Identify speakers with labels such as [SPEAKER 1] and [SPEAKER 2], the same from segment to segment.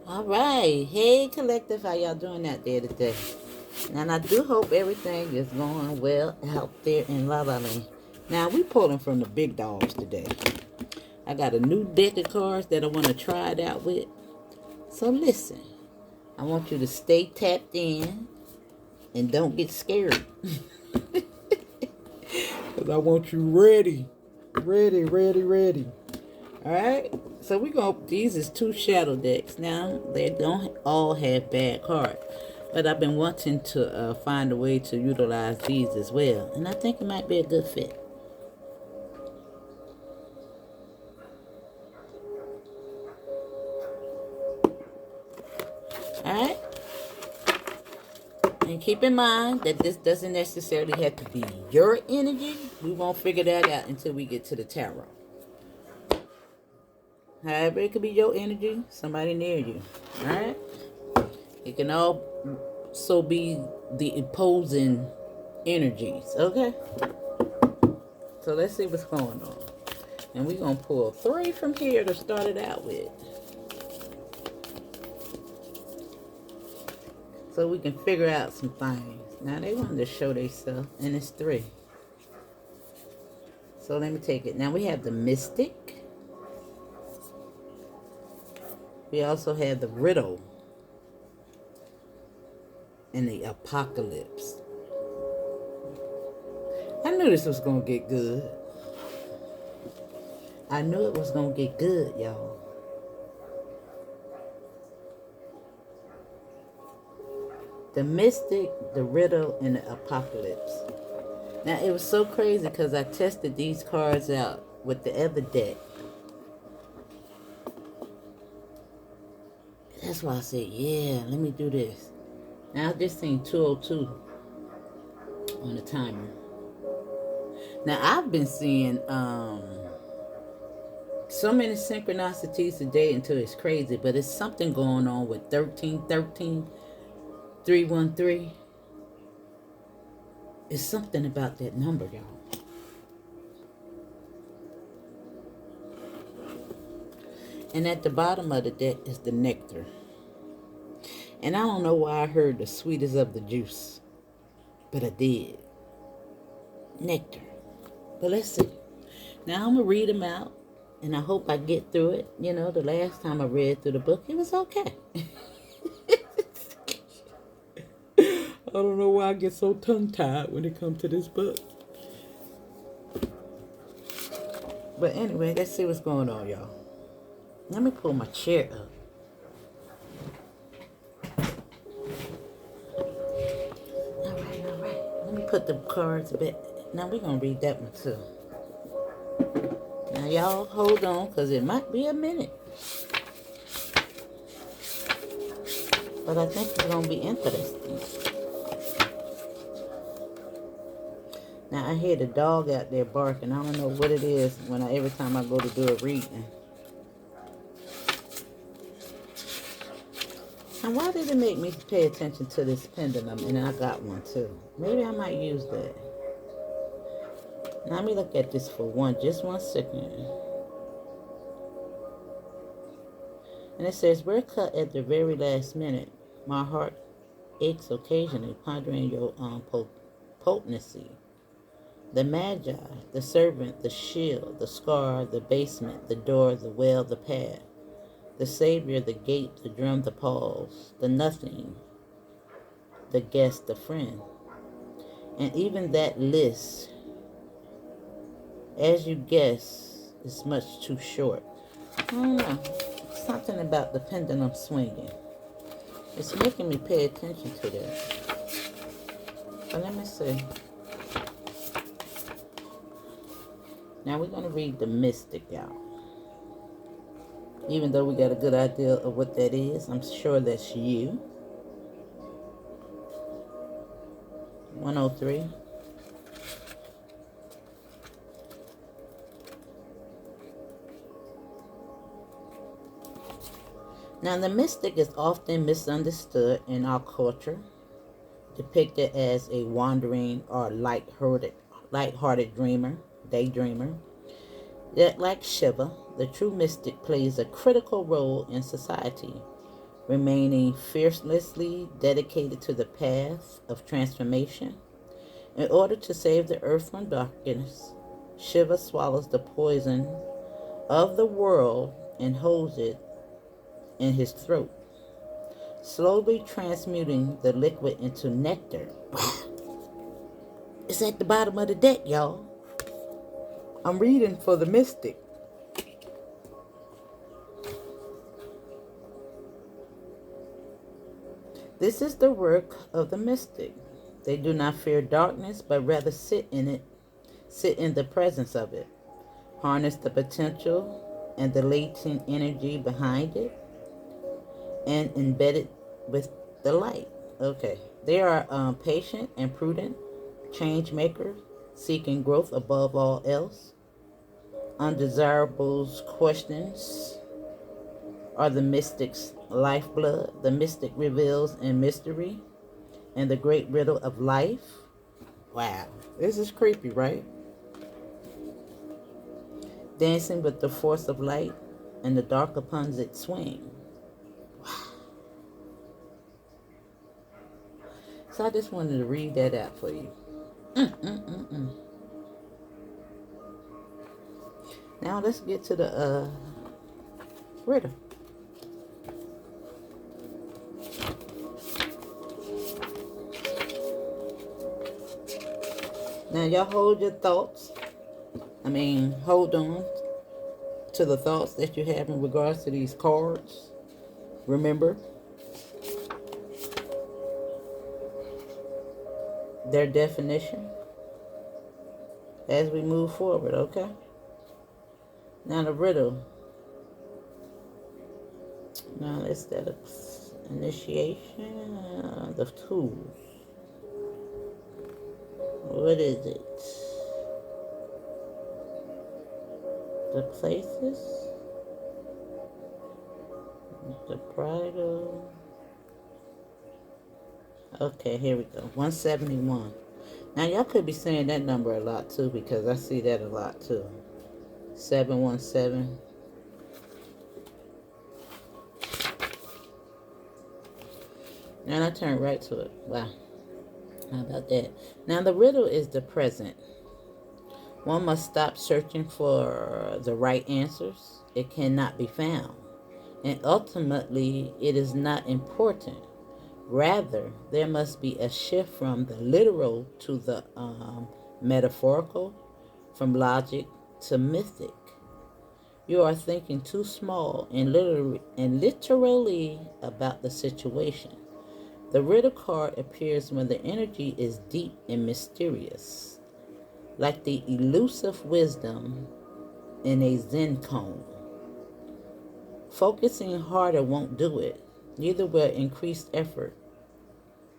[SPEAKER 1] All right. Hey, collective. How y'all doing out there today? And I do hope everything is going well out there in La La Land. Now, we pulling from the big dogs today. I got a new deck of cards that I want to try it out with. So listen, I want you to stay tapped in and don't get scared. Because I want you ready. Ready, ready, ready. Alright? So we go. These is two shadow decks. Now, they don't all have bad cards. But I've been wanting to find a way to utilize these as well. And I think it might be a good fit. Alright? And keep in mind that this doesn't necessarily have to be your energy. We won't figure that out until we get to the tarot. However, it could be your energy, somebody near you. Alright? It can also be the opposing energies. Okay? So let's see what's going on. And we're going to pull 3 from here to start it out with. So we can figure out some things. Now they wanted to show themselves, and it's 3. So let me take it. Now we have the Mystic. We also have the Riddle. And the Apocalypse. I knew this was going to get good. I knew it was going to get good, y'all. The Mystic, the Riddle, and the Apocalypse. Now, it was so crazy because I tested these cards out with the other deck. That's why I said, yeah, let me do this. Now, I just seen 202 on the timer. Now, I've been seeing so many synchronicities today until it's crazy, but it's something going on with 1313, 313. It's something about that number, y'all. And at the bottom of the deck is the Nectar. And I don't know why I heard the sweetest of the juice, but I did. Nectar. But let's see. Now I'm going to read them out, and I hope I get through it. You know, the last time I read through the book, it was okay. I don't know why I get so tongue-tied when it comes to this book. But anyway, let's see what's going on, y'all. Let me pull my chair up. All right. Let me put the cards a bit. Now we're going to read that one too. Now y'all hold on, because it might be a minute. But I think it's going to be interesting. Now I hear the dog out there barking. I don't know what it is every time I go to do a reading. And why did it make me pay attention to this pendulum? And I got one too. Maybe I might use that. Now let me look at this for just 1 second. And it says, we're cut at the very last minute. My heart aches occasionally, pondering your potency. The Magi, the servant, the shield, the scar, the basement, the door, the well, the path. The Savior, the gate, the drum, the pause, the nothing, the guest, the friend. And even that list, as you guess, is much too short. I don't know. Something about the pendulum swinging. It's making me pay attention to that. But let me see. Now we're going to read the Mystic, y'all. Even though we got a good idea of what that is, I'm sure that's you. 103. Now, the Mystic is often misunderstood in our culture, depicted as a wandering or light-hearted dreamer, daydreamer. Yet, like Shiva, the true mystic plays a critical role in society, remaining fearlessly dedicated to the path of transformation. In order to save the earth from darkness, Shiva swallows the poison of the world and holds it in his throat, slowly transmuting the liquid into nectar. It's at the bottom of the deck, y'all. I'm reading for the mystic. This is the work of the mystic. They do not fear darkness, but rather sit in the presence of it, harness the potential and the latent energy behind it, and embed it with the light. Okay. They are patient and prudent, change makers, seeking growth above all else. Undesirables questions are the mystic's lifeblood. The mystic reveals in mystery and the great riddle of life. Wow, this is creepy, right? Dancing with the force of light and the dark upon its swing. So I just wanted to read that out for you. Now let's get to the riddle. Now y'all hold your thoughts. Hold on to the thoughts that you have in regards to these cards. Remember their definition as we move forward, okay? Now the riddle. Now let's that initiation, the tools. What is it? The places, the bridal. Okay, here we go. 171. Now y'all could be saying that number a lot too, because I see that a lot too. 717. And I turn right to it. Wow. How about that? Now the riddle is the present. One must stop searching for the right answers. It cannot be found. And ultimately, it is not important. Rather, there must be a shift from the literal to the metaphorical, from logic to mythic. You are thinking too small and literally about the situation. The riddle card appears when the energy is deep and mysterious, like the elusive wisdom in a Zen koan. Focusing harder won't do it. Neither will increased effort,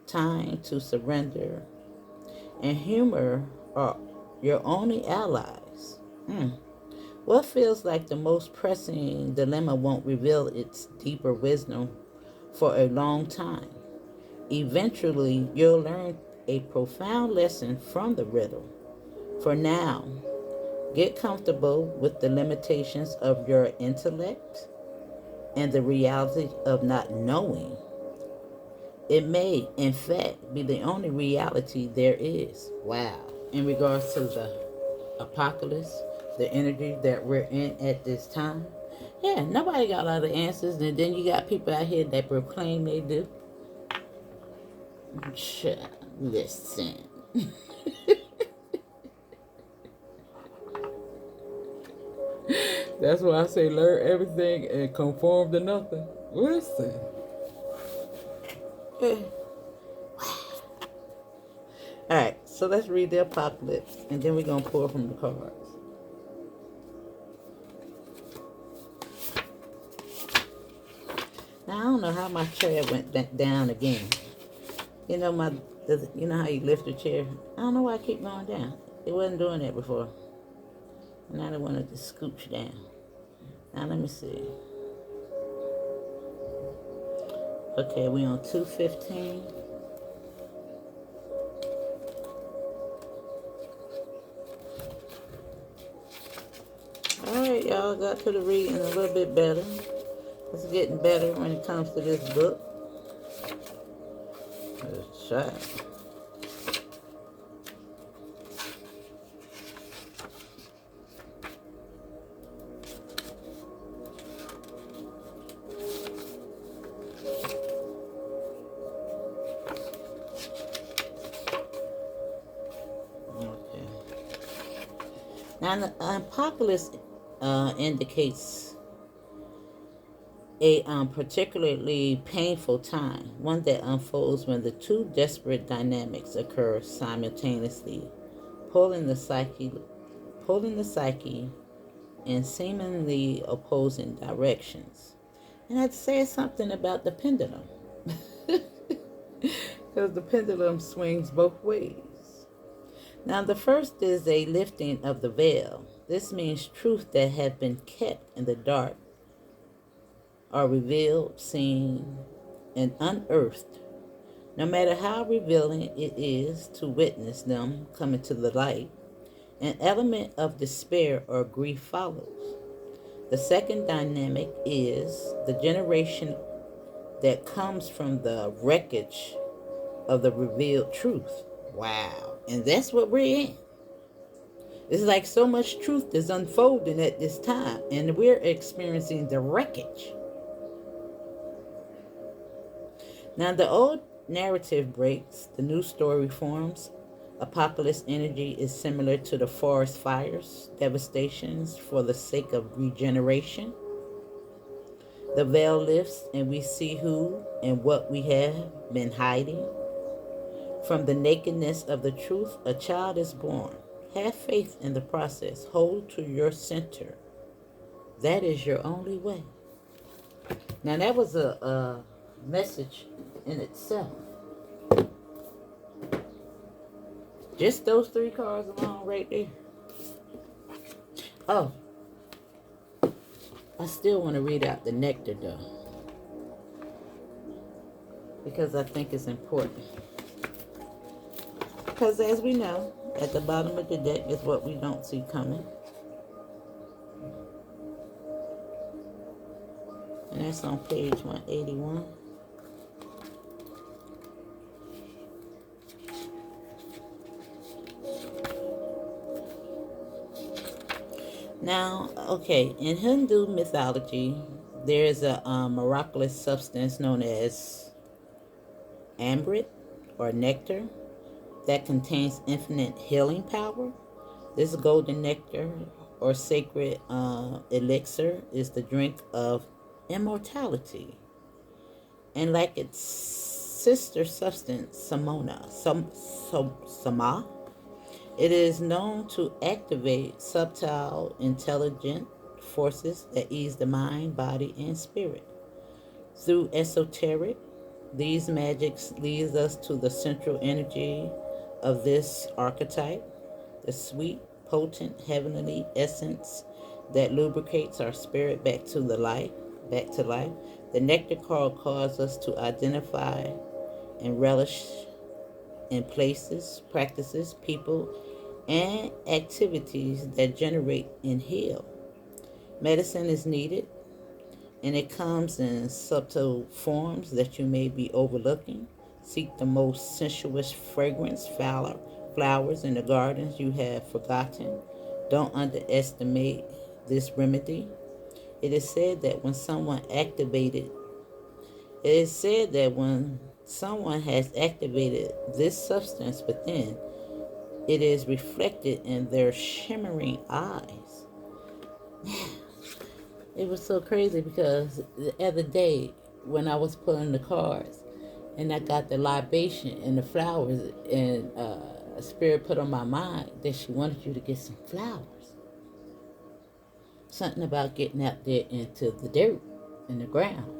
[SPEAKER 1] time to surrender, and humor are your only allies. What feels like the most pressing dilemma won't reveal its deeper wisdom for a long time. Eventually, you'll learn a profound lesson from the riddle. For now, get comfortable with the limitations of your intellect and the reality of not knowing. It may, in fact, be the only reality there is. Wow. In regards to the apocalypse, the energy that we're in at this time, yeah, nobody got all the answers, and then you got people out here that proclaim they do. Listen. That's why I say learn everything and conform to nothing. Listen. Alright, so let's read the apocalypse, and then we're going to pull from the cards. Now, I don't know how my chair went back down again. You know you know how you lift your chair? I don't know why I keep going down. It wasn't doing that before. Now I wanted to scooch down. Now let me see. Okay, we on 215. Alright, y'all got to the reading a little bit better. It's getting better when it comes to this book. Let's try. Okay. Now, the apocalypse indicates a particularly painful time, one that unfolds when the two desperate dynamics occur simultaneously, pulling the psyche in seemingly opposing directions. And I'd say something about the pendulum, because the pendulum swings both ways. Now, the first is a lifting of the veil. This means truth that had been kept in the dark are revealed, seen, and unearthed. No matter how revealing it is to witness them coming to the light, an element of despair or grief follows. The second dynamic is the generation that comes from the wreckage of the revealed truth. Wow. And that's what we're in. It's like so much truth is unfolding at this time, and we're experiencing the wreckage. Now, the old narrative breaks, the new story forms. Apocalypse energy is similar to the forest fires, devastations for the sake of regeneration. The veil lifts, and we see who and what we have been hiding. From the nakedness of the truth, a child is born. Have faith in the process. Hold to your center. That is your only way. Now, that was a message in itself. Just those three cards alone right there. Oh, I still want to read out the nectar though, because I think it's important. Because as we know, at the bottom of the deck is what we don't see coming. And that's on page 181. Now, okay, in Hindu mythology, there is a miraculous substance known as amrit or nectar that contains infinite healing power. This golden nectar or sacred elixir is the drink of immortality. And like its sister substance, Sama, it is known to activate subtle, intelligent forces that ease the mind, body, and spirit. Through esoteric, these magics leads us to the central energy of this archetype, the sweet, potent, heavenly essence that lubricates our spirit back to life. The nectar card calls us to identify and relish in places, practices, people, and activities that generate and heal. Medicine is needed, and it comes in subtle forms that you may be overlooking. Seek the most sensuous fragrance flowers in the gardens you have forgotten. Don't underestimate this remedy. It is said that when someone has activated this substance within, it is reflected in their shimmering eyes. It was so crazy because the other day when I was pulling the cards and I got the libation and the flowers, and Spirit put on my mind that she wanted you to get some flowers. Something about getting out there into the dirt and the ground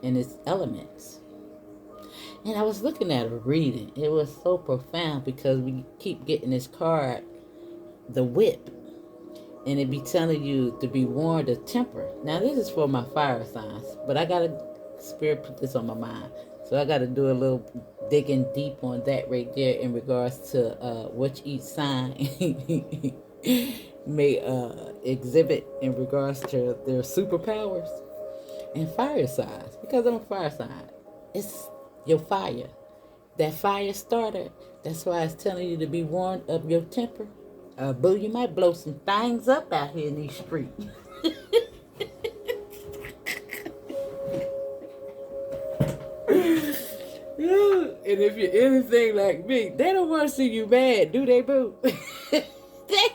[SPEAKER 1] and its elements. And I was looking at her reading. It was so profound because we keep getting this card, the whip, and it be telling you to be warned of temper. Now this is for my fire signs, but I gotta Spirit put this on my mind, so I gotta do a little digging deep on that right there in regards to what each sign may exhibit in regards to their superpowers. and fire signs. Because I'm a fire sign. It's your fire. That fire starter. That's why it's telling you to be warned of your temper. Boo, you might blow some things up out here in these streets. And if you're anything like me, they don't want to see you mad, do they, boo? They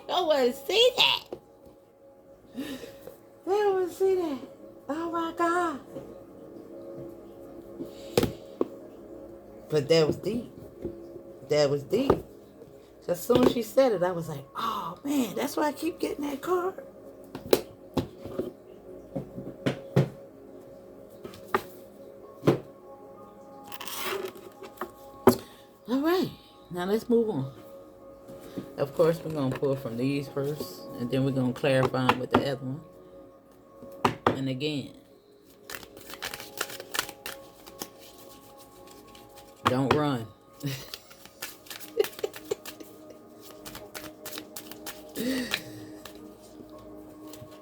[SPEAKER 1] don't want to see that. They don't want to see that. Oh my God. But that was deep. That was deep. So as soon as she said it, I was like, oh man, that's why I keep getting that card. All right, now let's move on. Of course, we're going to pull from these first, and then we're going to clarify them with the other one. And again, don't run.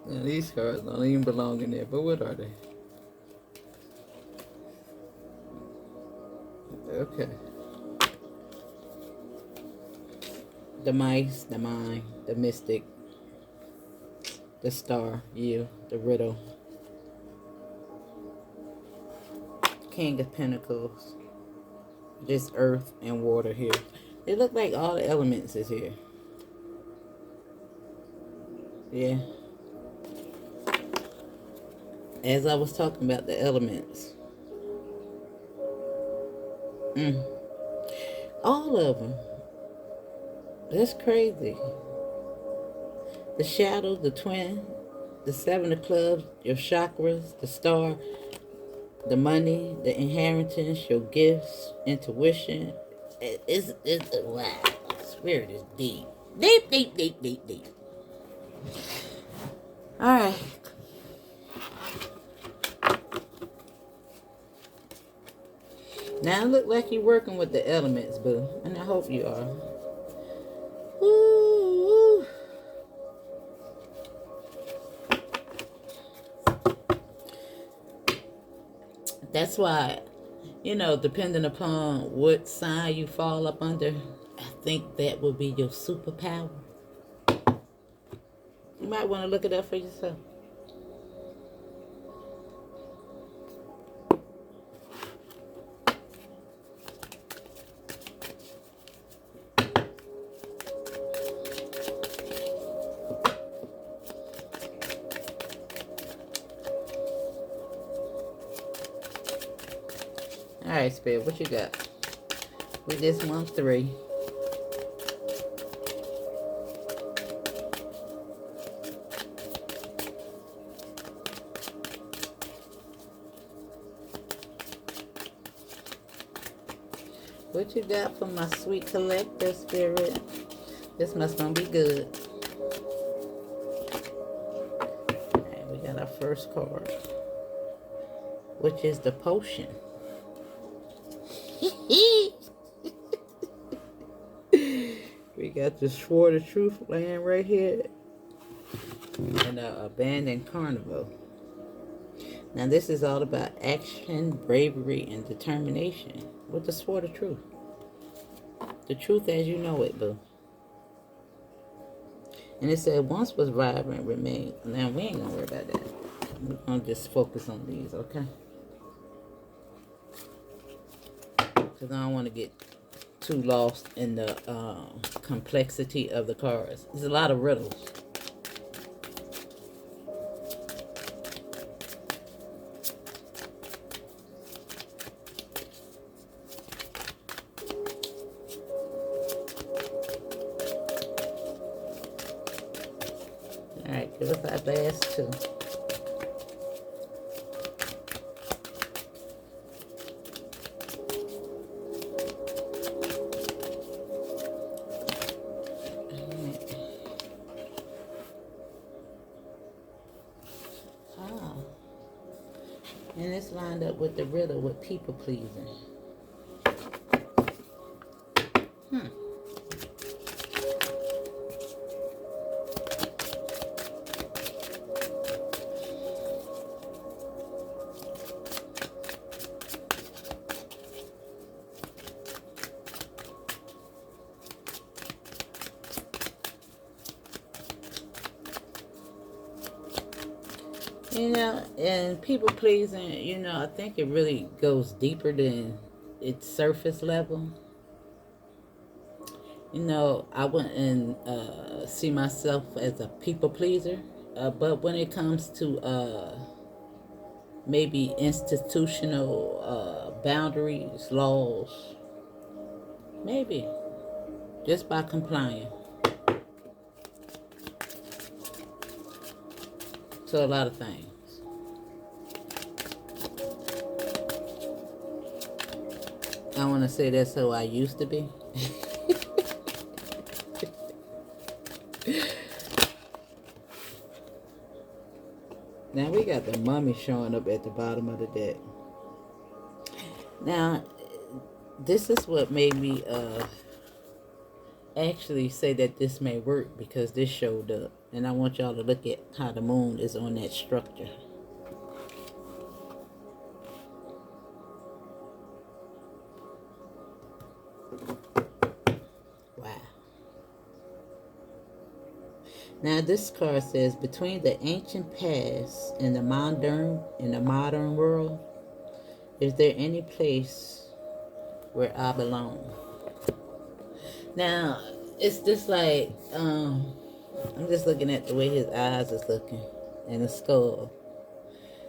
[SPEAKER 1] Now, these cards don't even belong in there, but what are they? Okay. The mice, the mind, the mystic, the star, you, the riddle, King of Pentacles, this earth and water here. It look like all the elements is here. Yeah. As I was talking about the elements. All of them. That's crazy. The shadow, the twin, the seven of clubs, your chakras, the star, the money, the inheritance, your gifts, intuition. It's wow. Spirit is deep. Deep, deep, deep, deep, deep. Alright. Now it look like you're working with the elements, boo. And I hope you are. Ooh. That's why, you know, depending upon what sign you fall up under, I think that will be your superpower. You might want to look it up for yourself. Alright, Spirit, what you got? With this 1-3. What you got for my sweet collector, Spirit? This must gonna be good. Alright, we got our first card, which is the potion. We got the Sword of Truth laying right here, and an abandoned carnival. Now this is all about action, bravery, and determination with the Sword of Truth. The truth as you know it, boo. And it said once was vibrant, remain. Now we ain't gonna worry about that. We're gonna just focus on these, okay? Because I don't want to get too lost in the complexity of the cards. There's a lot of riddles. Alright, give us our last two. And it's lined up with the riddle with people pleasing. And people pleasing, I think it really goes deeper than its surface level. I wouldn't see myself as a people pleaser, but when it comes to maybe institutional boundaries, laws, maybe just by complying to a lot of things. I want to say that's how I used to be. Now we got the mummy showing up at the bottom of the deck. Now, this is what made me actually say that this may work, because this showed up. And I want y'all to look at how the moon is on that structure. Wow. Now this card says, between the ancient past and the modern world, is there any place where I belong? Now, it's just like, I'm just looking at the way his eyes is looking, and the skull.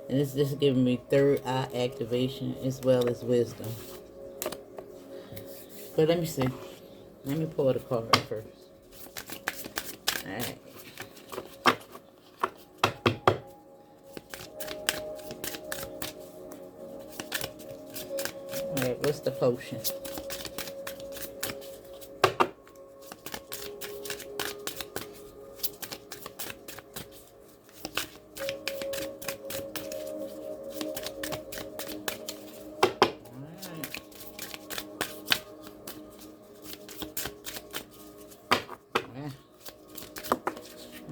[SPEAKER 1] And it's just giving me third eye activation as well as wisdom. But let me see. Let me pull the card first. Alright. Alright, what's the potion?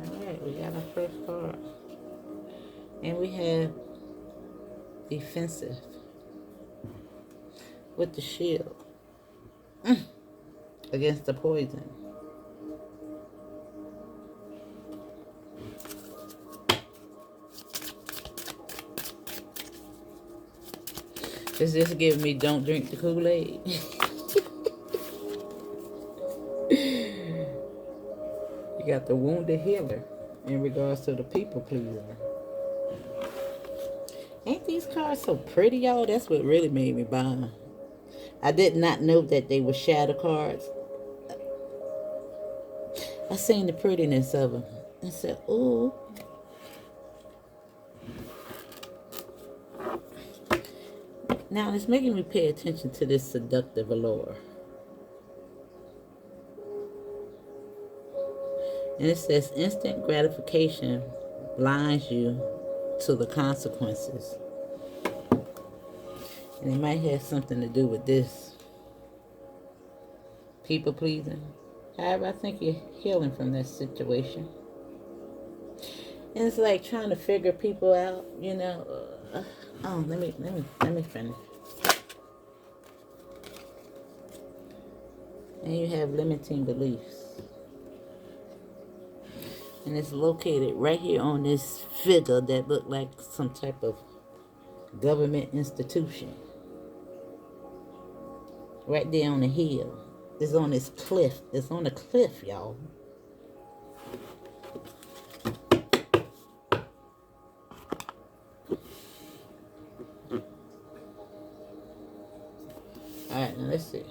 [SPEAKER 1] Alright, we got our first card. And we have defensive with the shield against the poison. It's just giving me don't drink the Kool-Aid. You got the wounded healer in regards to the people pleaser. Ain't these cards so pretty, y'all? That's what really made me buy them. I did not know that they were shadow cards. I seen the prettiness of them and said, ooh. Now it's making me pay attention to this seductive allure. And it says instant gratification blinds you to the consequences. And it might have something to do with this. People pleasing. However, I think you're healing from that situation. And it's like trying to figure people out, let me finish. And you have limiting beliefs. And it's located right here on this figure that looked like some type of government institution. Right there on the hill. It's on this cliff. It's on a cliff, y'all. Alright, now let's see.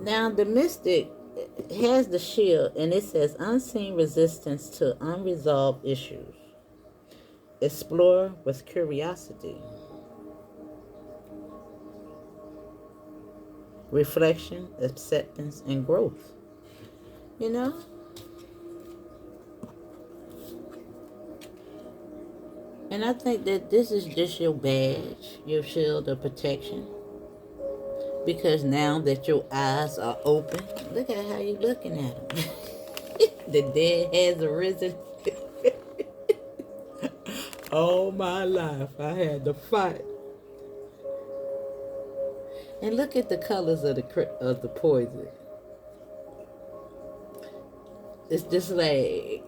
[SPEAKER 1] Now the mystic has the shield, and it says unseen resistance to unresolved issues. Explore with curiosity. Reflection, acceptance, and growth. And I think that this is just your badge, your shield of protection. Because now that your eyes are open, look at how you're looking at them. The dead has arisen. All my life I had to fight. And look at the colors of the poison. It's just like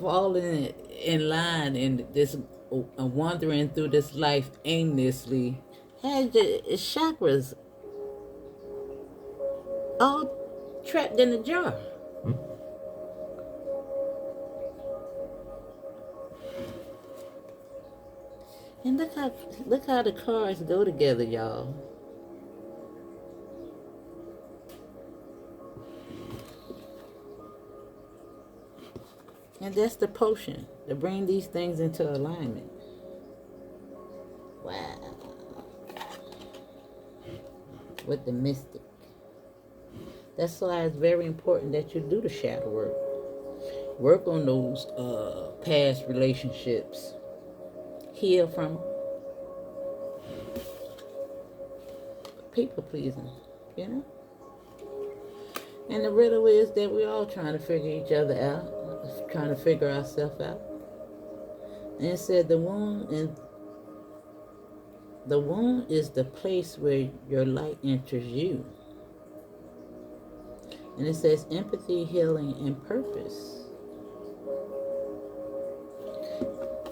[SPEAKER 1] falling in line and this wandering through this life aimlessly has the chakras all trapped in a jar. And look how the cards go together, y'all. And that's the potion to bring these things into alignment. Wow. With the mystic. That's why it's very important that you do the shadow work. Work on those past relationships. Heal from people pleasing, you know? And the riddle is that we're all trying to figure each other out, trying to figure ourselves out. And it said the womb is the place where your light enters you. And it says empathy, healing, and purpose.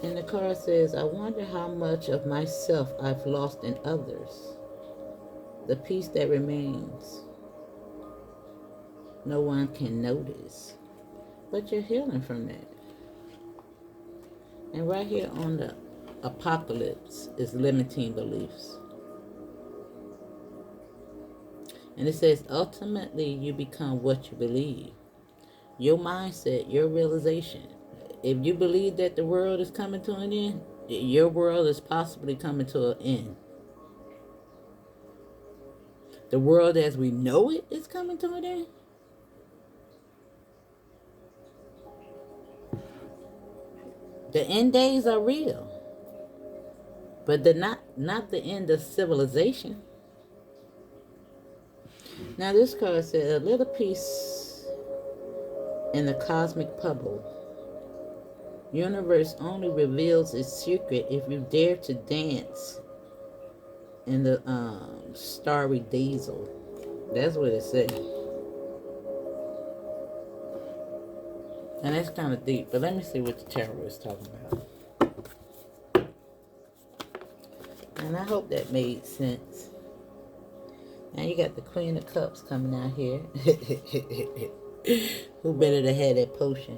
[SPEAKER 1] And the card says, I wonder how much of myself I've lost in others. The peace that remains, no one can notice. But you're healing from that. And right here on the apocalypse is limiting beliefs. And it says, ultimately, you become what you believe. Your mindset, your realization. If you believe that the world is coming to an end, your world is possibly coming to an end. The world as we know it is coming to an end. The end days are real. But they're not the end of civilization. Now this card says, a little piece in the cosmic bubble. Universe only reveals its secret if you dare to dance in the starry diesel. That's what it said. And that's kind of deep, but let me see what the tarot is talking about. And I hope that made sense. Now you got the Queen of Cups coming out here. Who better to have that potion?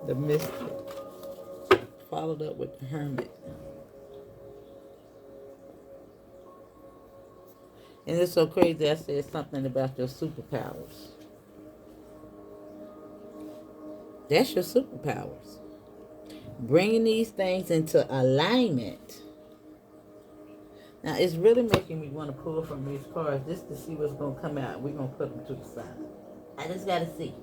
[SPEAKER 1] The Mystic. Followed up with the Hermit. And it's so crazy I said something about your superpowers. That's your superpowers. Bringing these things into alignment. Now, it's really making me want to pull from these cards just to see what's going to come out. We're going to put them to the side. I just got to see.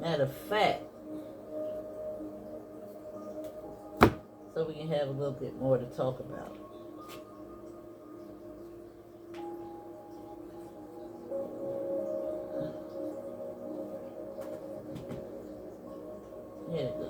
[SPEAKER 1] Matter of fact, so we can have a little bit more to talk about. Here it goes.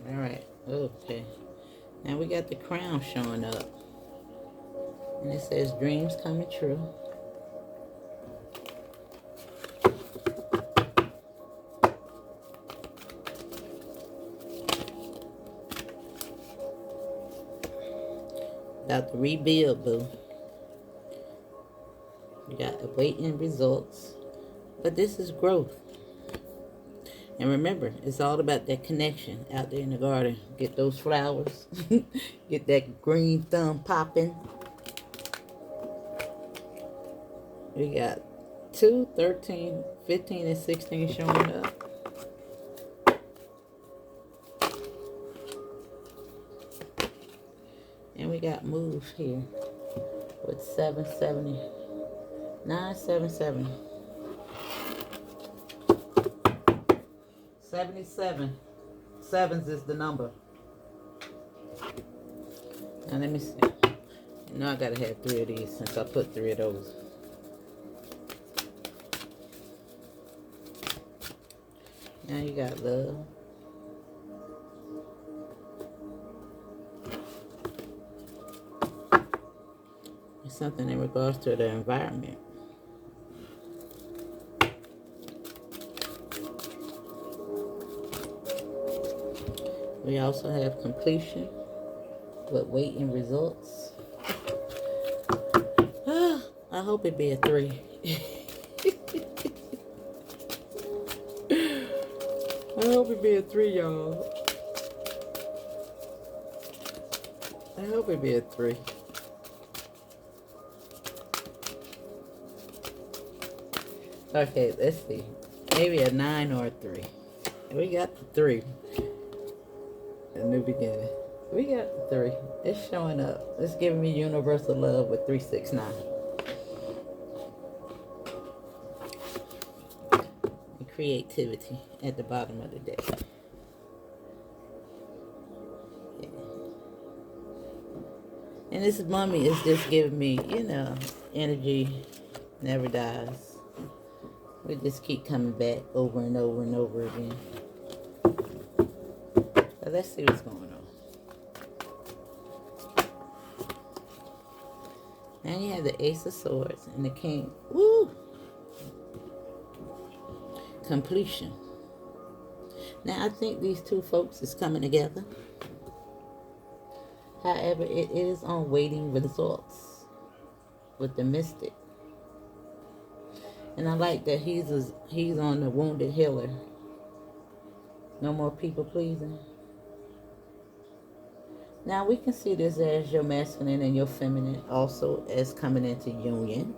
[SPEAKER 1] Alright, okay. Now we got the crown showing up. And it says dreams coming true. About to rebuild, boo. You got awaiting results. But this is growth. And remember, it's all about that connection out there in the garden. Get those flowers. Get that green thumb popping. We got 2, 13, 15, and 16 showing up. And we got moves here with 770, 977, 77. Sevens is the number. Now let me see. You know I gotta have 3 of these since I put 3 of those. Now you got love. It's something in regards to the environment. We also have completion with waiting results. I hope it be a 3. I hope it be a 3, y'all. I hope it be a 3. Okay, let's see. Maybe a 9 or a 3. We got the 3. A new beginning. We got the 3. It's showing up. It's giving me universal love with 369. And creativity at the bottom of the deck. Yeah. And this mummy is just giving me, energy never dies. We just keep coming back over and over and over again. So let's see what's going on. Now you have the Ace of Swords and the King. Woo! Completion. Now I think these two folks is coming together. However, it is on waiting results with the Mystic. And I like that he's on the wounded healer. No more people pleasing. Now we can see this as your masculine and your feminine also as coming into union.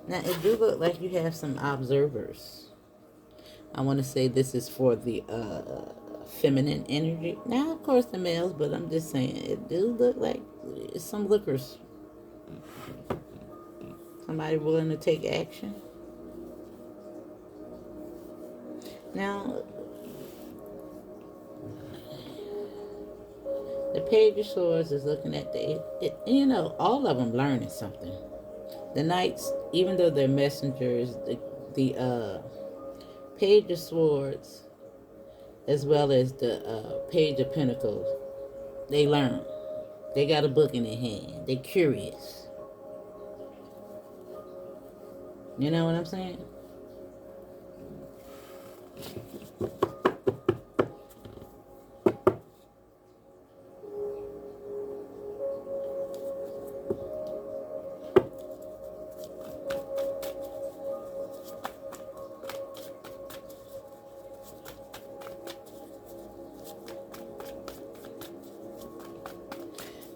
[SPEAKER 1] Now it do look like you have some observers. I want to say this is for the feminine energy. Now of course the males, but I'm just saying it do look like some lookers. Somebody willing to take action. Now, the Page of Swords is looking at all of them learning something. The Knights, even though they're messengers, the Page of Swords, as well as the Page of Pentacles, they learn. They got a book in their hand. They're curious. You know what I'm saying?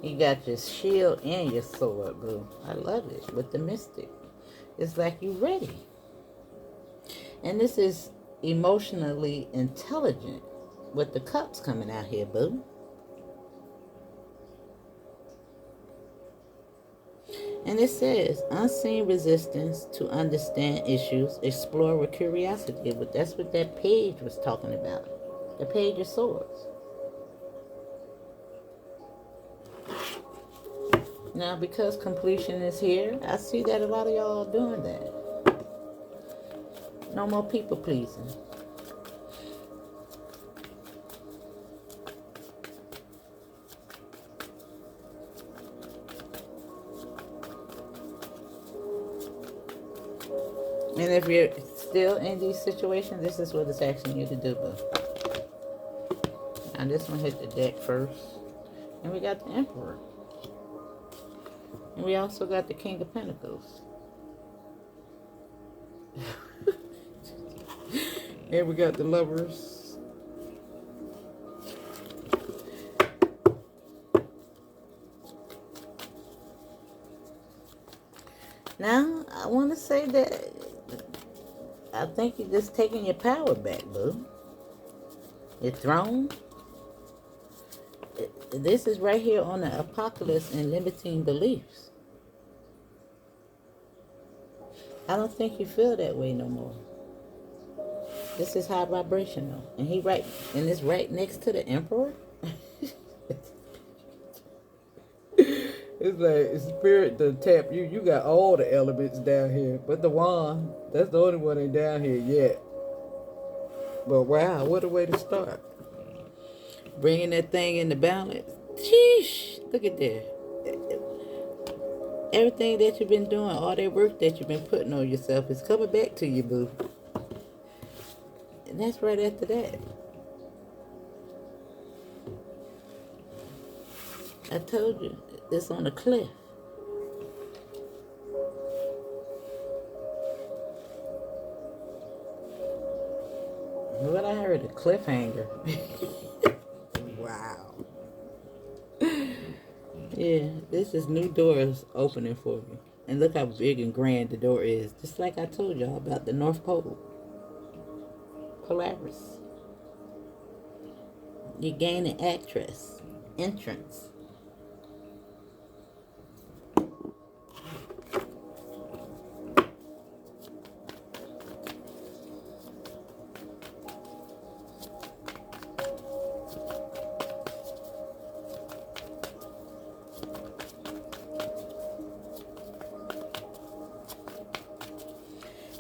[SPEAKER 1] You got your shield and your sword, boo. I love it with the Mystic. It's like you ready. And this is emotionally intelligent with the cups coming out here, boo. And it says, unseen resistance to understand issues, explore with curiosity. But that's what that page was talking about. The Page of Swords. Now, because completion is here, I see that a lot of y'all are doing that. No more people pleasing. And if you're still in these situations, this is what it's asking you to do, boo. Now, this one hit the deck first. And we got the Emperor. And we also got the King of Pentacles. And we got the Lovers. Now, I want to say that I think you're just taking your power back, boo. Your throne. This is right here on the apocalypse and limiting beliefs. I don't think you feel that way no more. This is high vibrational. And it's right next to the emperor. It's like spirit to tap you. You got all the elements down here. But the wand, that's the only one ain't down here yet. But wow, what a way to start. Bringing that thing into balance. Sheesh, look at that. Everything that you've been doing, all that work that you've been putting on yourself is coming back to you, boo. And that's right after that. I told you, it's on a cliff. What I heard, a cliffhanger. Wow. Yeah, this is new doors opening for you. And look how big and grand the door is. Just like I told y'all about the North Pole. Polaris. You're gaining entrance.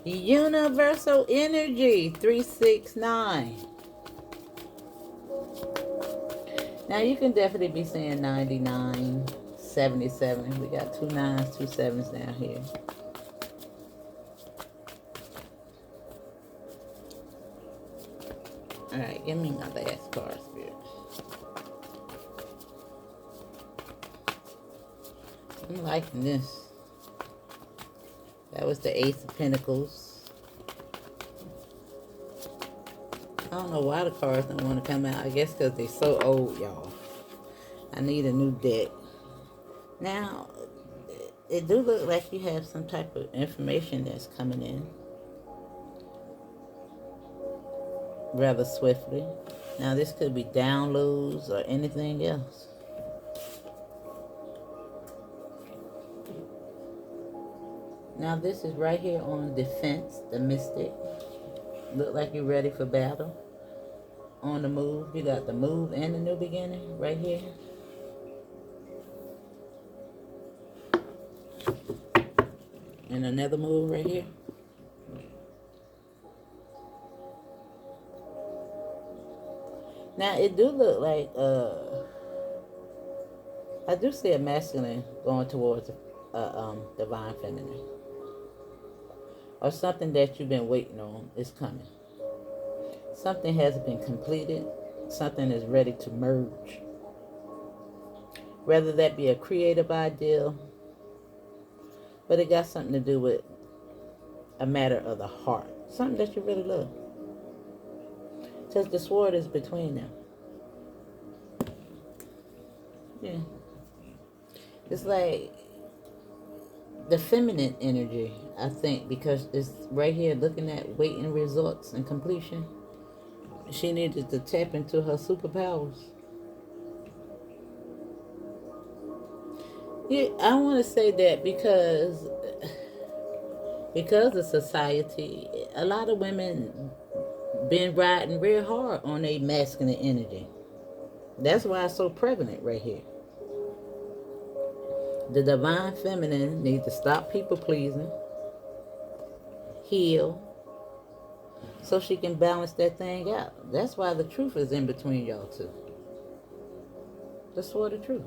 [SPEAKER 1] Universal energy 369. Now you can definitely be saying 99, 77. We got 2 9s, 2 7s down here. Alright, give me my last card, Spirit. I'm liking this. That was the Ace of Pentacles. I don't know why the cards don't want to come out. I guess because they're so old, y'all. I need a new deck. Now, it do look like you have some type of information that's coming in rather swiftly. Now, this could be downloads or anything else. Now, this is right here on defense, the mystic. Look like you're ready for battle. On the move. You got the move and the new beginning right here. And another move right here. Now, it do look like, I do see a masculine going towards divine feminine. Or something that you've been waiting on is coming. Something has been completed. Something is ready to merge. Whether that be a creative ideal, but it got something to do with a matter of the heart. Something that you really love. Because the sword is between them. Yeah. It's like the feminine energy, I think, because it's right here looking at waiting results and completion. She needed to tap into her superpowers. Yeah, I want to say that because of society, a lot of women been riding real hard on a masculine energy. That's why it's so prevalent right here. The divine feminine needs to stop people pleasing, heal, so she can balance that thing out. That's why the truth is in between y'all two. The sword of truth.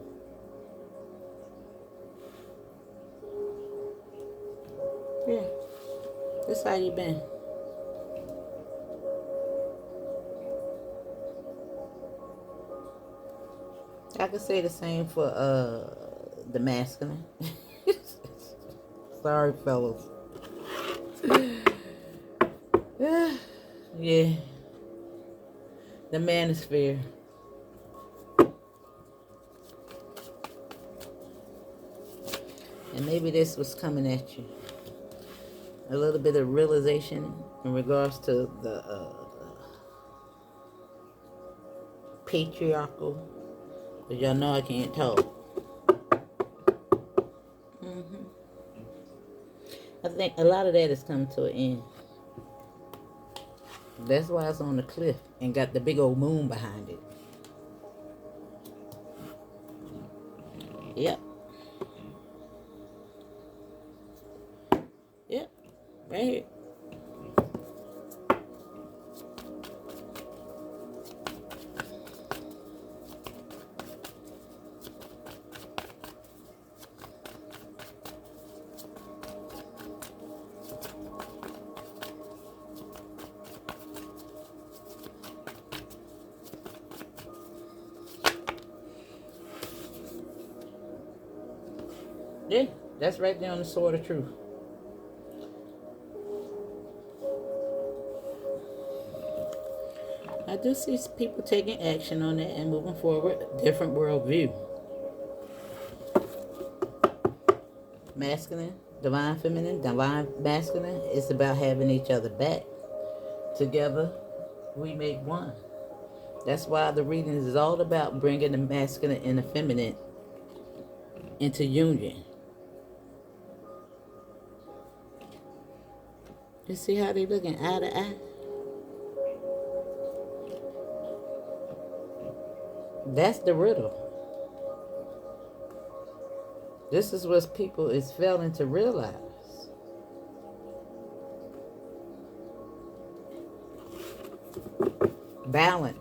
[SPEAKER 1] Yeah. That's how you been. I could say the same for the masculine. Sorry, fellas. Yeah. The manosphere. And maybe this was coming at you. a little bit of realization in regards to the patriarchal. Because y'all know I can't talk. I think a lot of that is coming to an end. That's why it's on the cliff and got the big old moon behind it. Yep. Yep. Right here. Yeah, that's right there on the sword of truth. I do see people taking action on that and moving forward. Different worldview. Masculine, divine feminine, divine masculine. It's about having each other back. Together, we make one. That's why the reading is all about bringing the masculine and the feminine into union. You see how they looking eye to eye? That's the riddle. This is what people is failing to realize. Balance.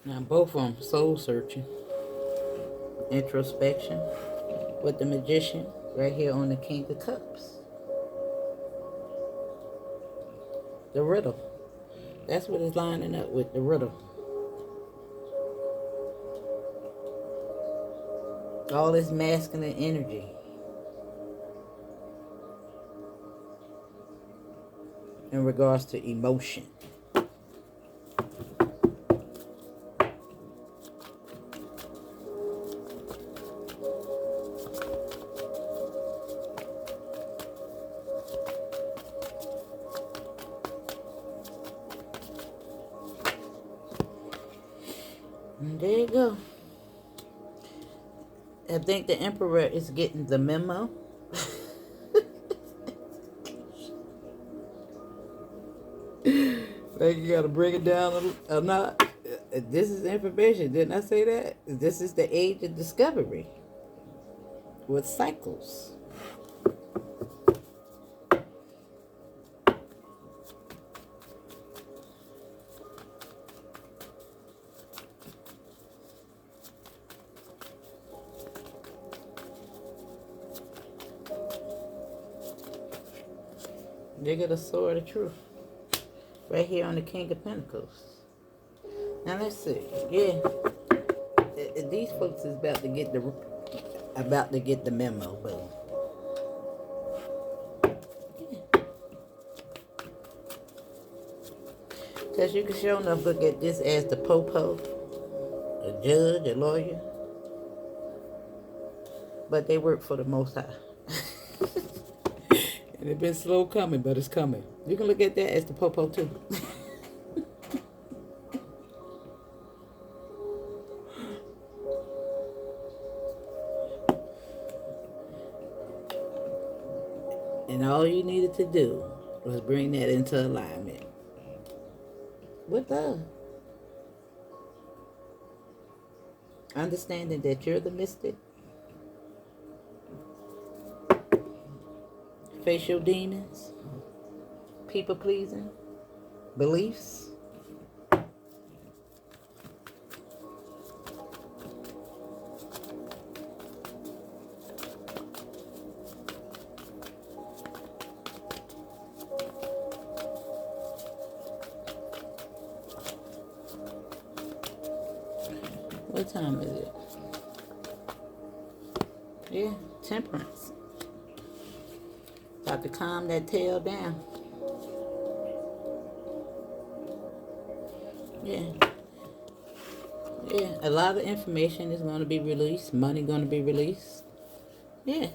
[SPEAKER 1] Now both of them soul searching. Introspection with the magician right here on the King of Cups. The riddle. That's what it's lining up with, the riddle. All this masculine energy. In regards to emotion. And there you go. I think the Emperor is getting the memo. Like you gotta bring it down a notch. This is information. Didn't I say that? This is the age of discovery. With cycles. They got a sword of truth. Right here on the King of Pentacles. Now let's see. Yeah. These folks is about to get the memo, but because you can sure enough look at this as the popo, a judge, a lawyer. But they work for the Most High. And it's been slow coming, but it's coming. You can look at that as the popo too. And all you needed to do was bring that into alignment. With love. Understanding that you're the mystic. Face your demons. People pleasing. Beliefs. What time is it? Yeah, temperance. About to calm that tail down. Yeah. Yeah. A lot of information is going to be released. Money going to be released. Yeah.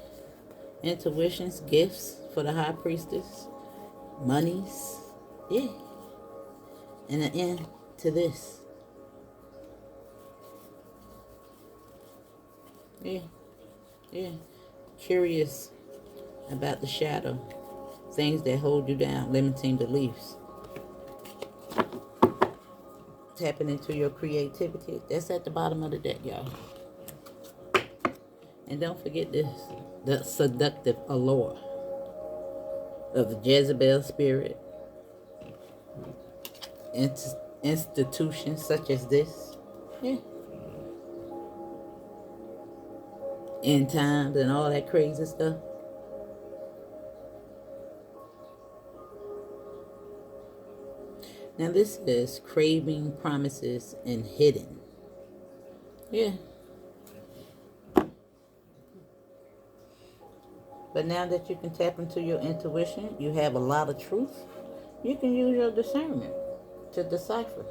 [SPEAKER 1] Intuitions, gifts for the high priestess. Monies. Yeah. And an end to this. Yeah. Yeah. Curious about the shadow. Things that hold you down. Limiting beliefs. Tapping into your creativity. That's at the bottom of the deck, y'all. And don't forget this. The seductive allure of the Jezebel spirit. Institutions such as this. Yeah. End times and all that crazy stuff. Now this is craving, promises, and hidden. Yeah. But now that you can tap into your intuition, you have a lot of truth. You can use your discernment to decipher.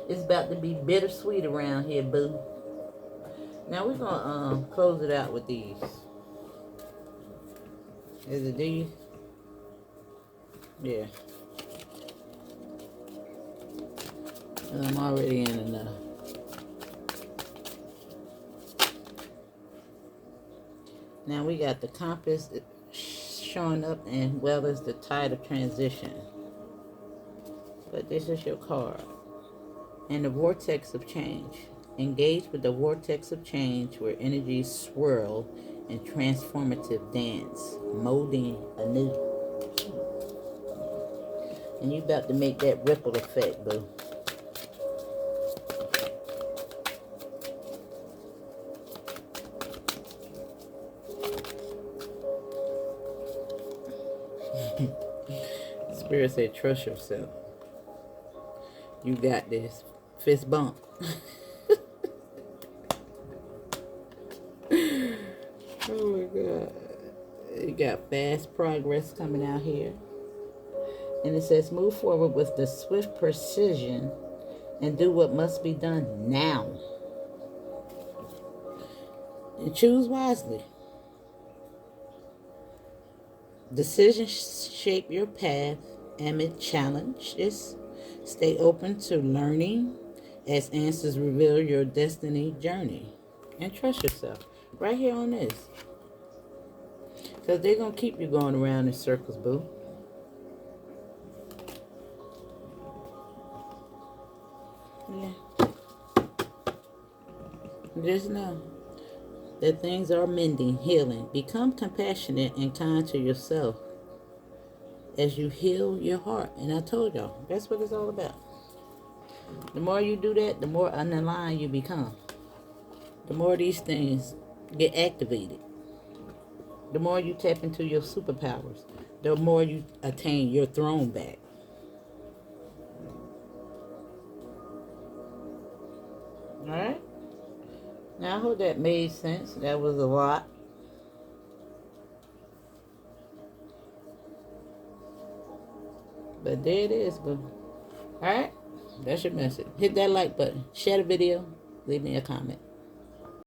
[SPEAKER 1] It's about to be bittersweet around here, boo. Now we're gonna close it out with these. Is it these? Yeah. I'm already in enough. Now we got the compass showing up, and well as the tide of transition. But this is your card. And the vortex of change. Engage with the vortex of change where energies swirl in transformative dance, molding anew. And you about to make that ripple effect, boo. Spirit said, trust yourself. You got this. Fist bump. Oh my God. You got fast progress coming out here. And it says, move forward with the swift precision and do what must be done now. And choose wisely. Decisions shape your path amid challenges. Stay open to learning as answers reveal your destiny journey. And trust yourself. Right here on this. Because they're going to keep you going around in circles, boo. Yeah. Just know that things are mending, healing. Become compassionate and kind to yourself as you heal your heart. And I told y'all, that's what it's all about. The more you do that, the more unaligned you become. The more these things get activated. The more you tap into your superpowers, the more you attain your throne back. Alright? Now I hope that made sense. That was a lot. But there it is, boo. Alright? That's your message. Hit that like button. Share the video. Leave me a comment.